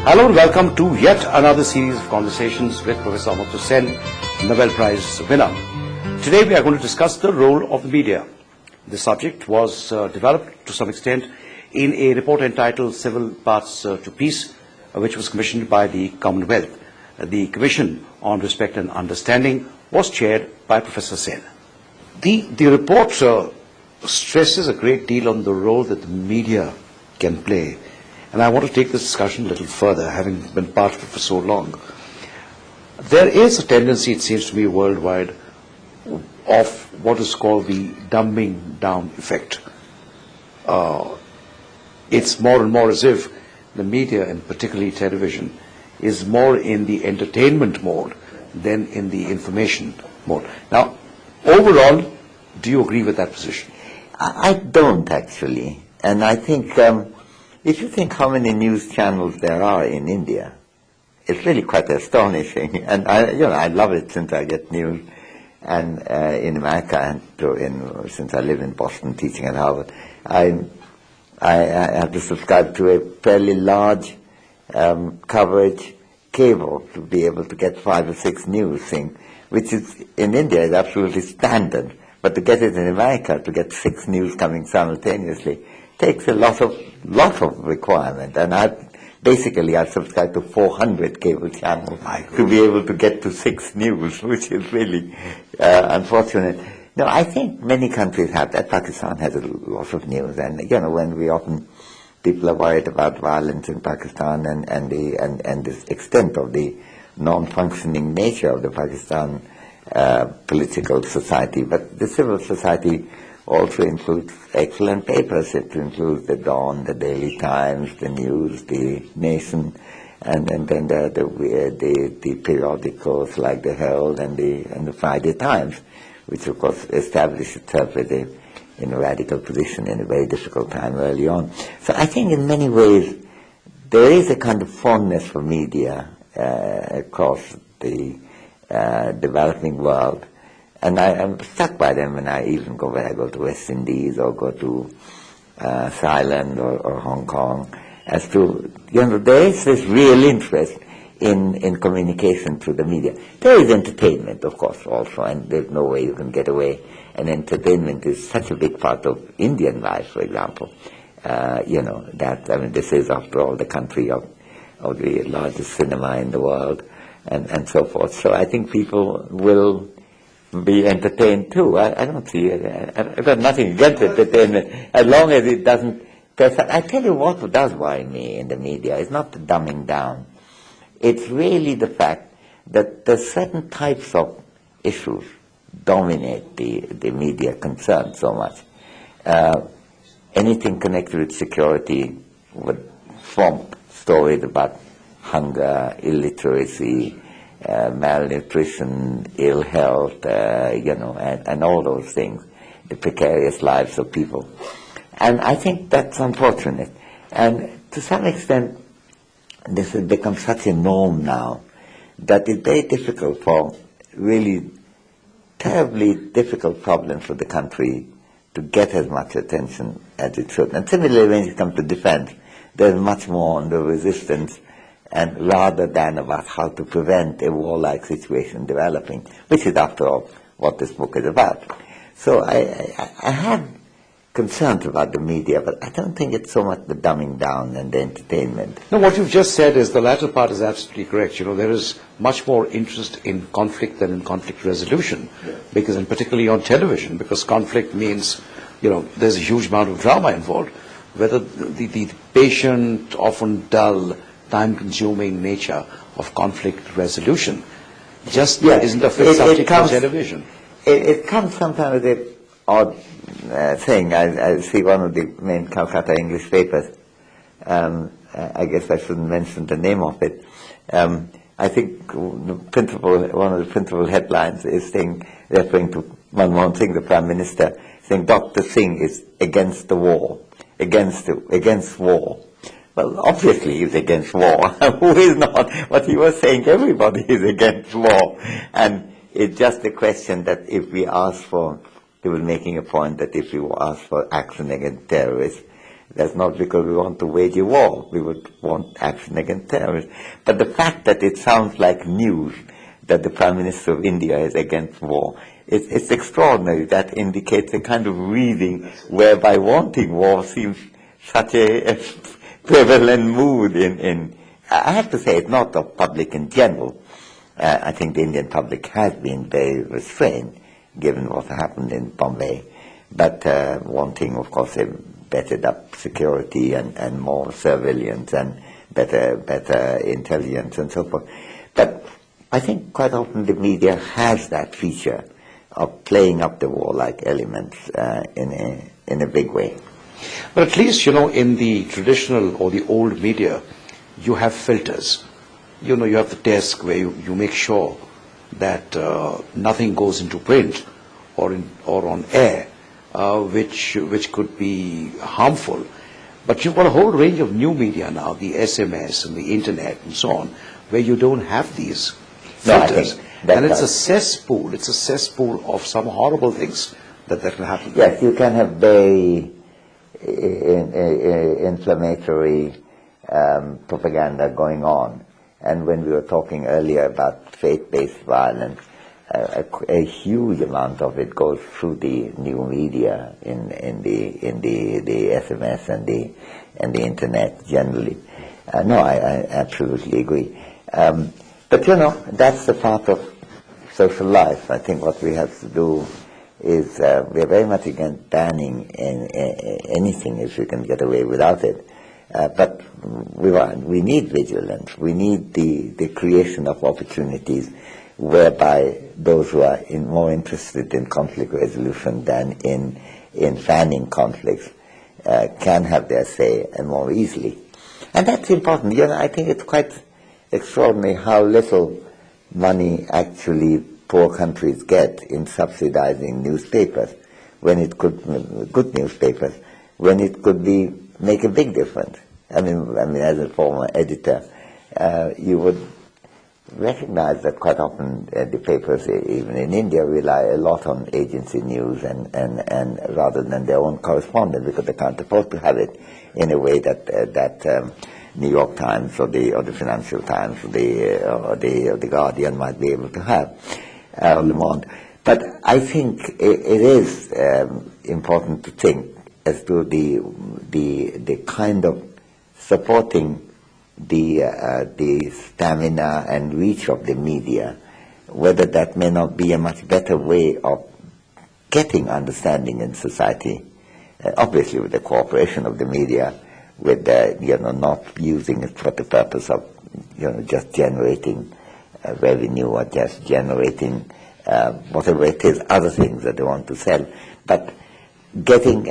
Hello and welcome to yet another series of conversations with Professor Amartya, Nobel Prize winner. Today we are going to discuss the role of the media. The subject was developed to some extent in a report entitled Civil Paths to Peace, which was commissioned by the Commonwealth. The Commission on Respect and Understanding was chaired by Professor Sen. The report stresses a great deal on the role that the media can play. And I want to take this discussion a little further, having been part of it for so long. There is a tendency, it seems to me, worldwide of what is called the dumbing down effect. It's more and more as if the media, and particularly television, is more in the entertainment mode than in the information mode. Now, overall, do you agree with that position? I don't, actually. And I think if you think how many news channels there are in India, it's really quite astonishing. And I love it since I get news. And in America, and since I live in Boston teaching at Harvard, I have to subscribe to a fairly large coverage cable to be able to get 5 or 6 news things, which is in India is absolutely standard. But to get it in America, to get 6 news coming simultaneously, takes a lot of requirement. And I've subscribed to 400 cable channels to be able to get to 6 news, which is really unfortunate. No, I think many countries have that. Pakistan has a lot of news, and when people are worried about violence in Pakistan and the extent of the non-functioning nature of the Pakistan political society, but the civil society also includes excellent papers. It includes the Dawn, the Daily Times, the News, the Nation, and then the periodicals like the Herald and the Friday Times, which of course established itself as in a radical position in a very difficult time early on. So I think in many ways there is a kind of fondness for media across the developing world. And I'm struck by them when I go to West Indies or go to Thailand or Hong Kong, as to, there is this real interest in communication through the media. There is entertainment, of course, also, and there's no way you can get away. And entertainment is such a big part of Indian life, for example. This is, after all, the country of the largest cinema in the world, and so forth. So I think people will be entertained too. I don't see it. I've got nothing against entertainment, as long as it doesn't. I tell you what does worry me in the media is not the dumbing down. It's really the fact that there's certain types of issues dominate the media concern so much. Anything connected with security would form stories about hunger, illiteracy, malnutrition, ill health, and all those things, the precarious lives of people. And I think that's unfortunate. And to some extent, this has become such a norm now that it's very difficult for really terribly difficult problems for the country to get as much attention as it should. And similarly, when it comes to defense, there's much more on the resistance and rather than about how to prevent a warlike situation developing, which is, after all, what this book is about. So I have concerns about the media, but I don't think it's so much the dumbing down and the entertainment. No, what you've just said is the latter part is absolutely correct. There is much more interest in conflict than in conflict resolution, because, and particularly on television, because conflict means, there's a huge amount of drama involved. Whether the patient, often dull, time-consuming nature of conflict resolution just isn't a fit subject for television. It comes sometimes with an odd thing. I see one of the main Calcutta English papers. I guess I shouldn't mention the name of it. I think one of the principal headlines is referring to Manmohan Singh, the Prime Minister, saying Dr. Singh is against the war, against war. Well, obviously he's against war. Who is not? But he was saying everybody is against war. And it's just a question that if we ask for, he was making a point that if we ask for action against terrorists, That's not because we want to wage a war. We would want action against terrorists. But the fact that it sounds like news that the Prime Minister of India is against war, it's extraordinary. That indicates a kind of reading whereby wanting war seems such a prevalent mood in I have to say it's not the public in general. I think the Indian public has been very restrained given what happened in Bombay, but wanting, of course, a bettered up security and more surveillance and better intelligence and so forth. But I think quite often the media has that feature of playing up the warlike elements in a big way. But at least, in the traditional or the old media, you have filters. You have the desk where you make sure that nothing goes into print or on air, which could be harmful. But you've got a whole range of new media now, the SMS and the internet and so on, where you don't have these filters. And it's a cesspool. It's a cesspool of some horrible things that can happen. Yes, you can have very inflammatory propaganda going on. And when we were talking earlier about faith-based violence, a huge amount of it goes through the new media in the SMS and the internet generally. No, I absolutely agree. But that's the part of social life. I think what we have to do is we're very much against banning anything if we can get away without it. But we need vigilance. We need the creation of opportunities whereby those who are more interested in conflict resolution than in fanning conflicts can have their say and more easily. And that's important. I think it's quite extraordinary how little money actually poor countries get in subsidizing newspapers, when it could, good newspapers, when it could make a big difference. I mean, as a former editor, you would recognize that quite often the papers, even in India, rely a lot on agency news and rather than their own correspondence, because they can't afford to have it in a way that New York Times or the Financial Times or the Guardian might be able to have, or Le Monde. But I think it is important to think as to the kind of supporting the stamina and reach of the media, whether that may not be a much better way of getting understanding in society, obviously with the cooperation of the media, with not using it for the purpose of just generating revenue or just generating whatever it is, other things that they want to sell, but getting,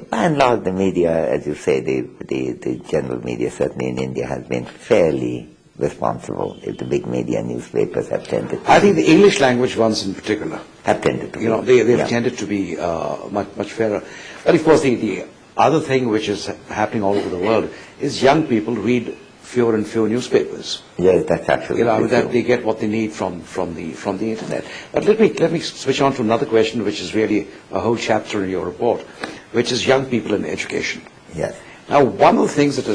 by and large, the media, as you say, the general media, certainly in India, has been fairly responsible. If the big media newspapers have tended to I think the English language ones in particular have tended to they've tended to be much fairer. But of course, the other thing which is happening all over the world is young people read fewer and fewer newspapers. Yes, that's absolutely true. That they get what they need from the internet. But let me switch on to another question, which is really a whole chapter in your report, which is young people in education. Yes. Now, one of the things that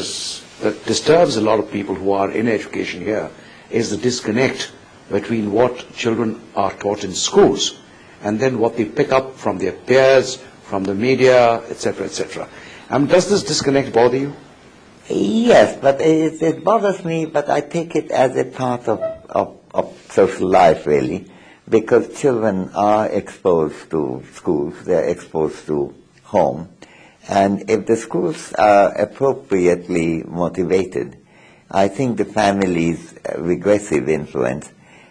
disturbs a lot of people who are in education here is the disconnect between what children are taught in schools and then what they pick up from their peers, from the media, etc., etc. Does this disconnect bother you? Yes, but it bothers me, but I take it as a part of social life, really, because children are exposed to schools, they're exposed to home, and if the schools are appropriately motivated, I think the family's regressive influence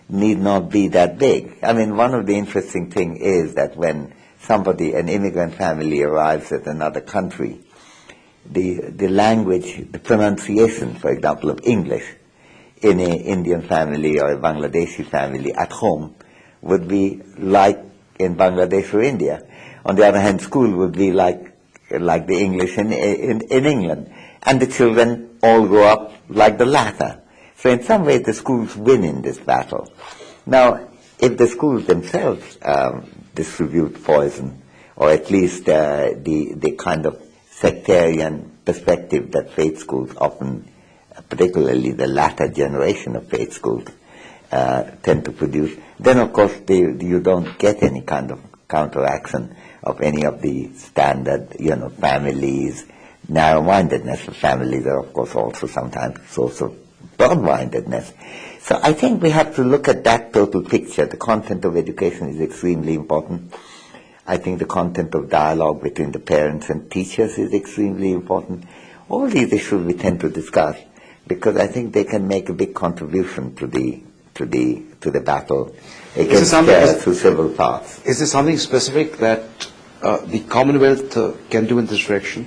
need not be that big. I mean, one of the interesting things is that when an immigrant family arrives at another country, the language, the pronunciation, for example, of English in an Indian family or a Bangladeshi family at home would be like in Bangladesh or India. On the other hand, school would be like the English in England. And the children all grow up like the latter. So in some ways the schools win in this battle. Now, if the schools themselves distribute poison, or at least the kind of sectarian perspective that faith schools often, particularly the latter generation of faith schools, tend to produce, then of course you don't get any kind of counteraction of any of the standard, families, narrow-mindedness of families are of course also sometimes source of broad-mindedness. So I think we have to look at that total picture. The content of education is extremely important. I think the content of dialogue between the parents and teachers is extremely important. All these issues we tend to discuss because I think they can make a big contribution to the battle against through several paths. Is there something specific that the Commonwealth can do in this direction?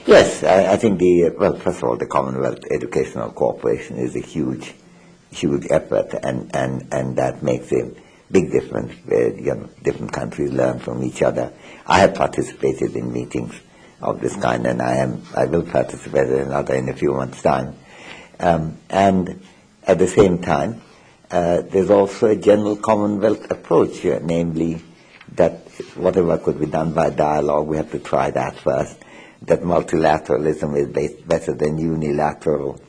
Yes, I think first of all, the Commonwealth Educational Cooperation is a huge effort, and that makes a big difference where different countries learn from each other. I have participated in meetings of this kind, and I will participate in another in a few months' time. And at the same time, there's also a general Commonwealth approach, namely that whatever could be done by dialogue, we have to try that first. That multilateralism is better than unilateral,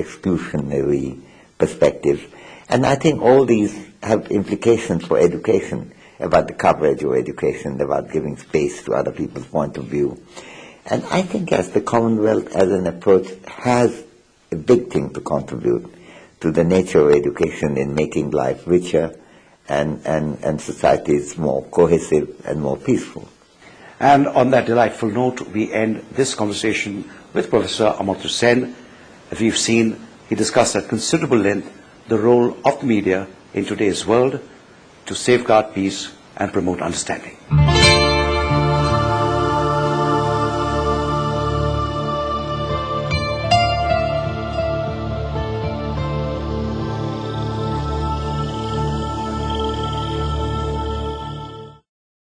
exclusionary perspectives. And I think all these have implications for education, about the coverage of education, about giving space to other people's point of view. And I think as the Commonwealth as an approach has a big thing to contribute to the nature of education in making life richer and societies more cohesive and more peaceful. And on that delightful note, we end this conversation with Professor Amartya Sen. As we've seen, he discussed at considerable length the role of the media in today's world to safeguard peace and promote understanding.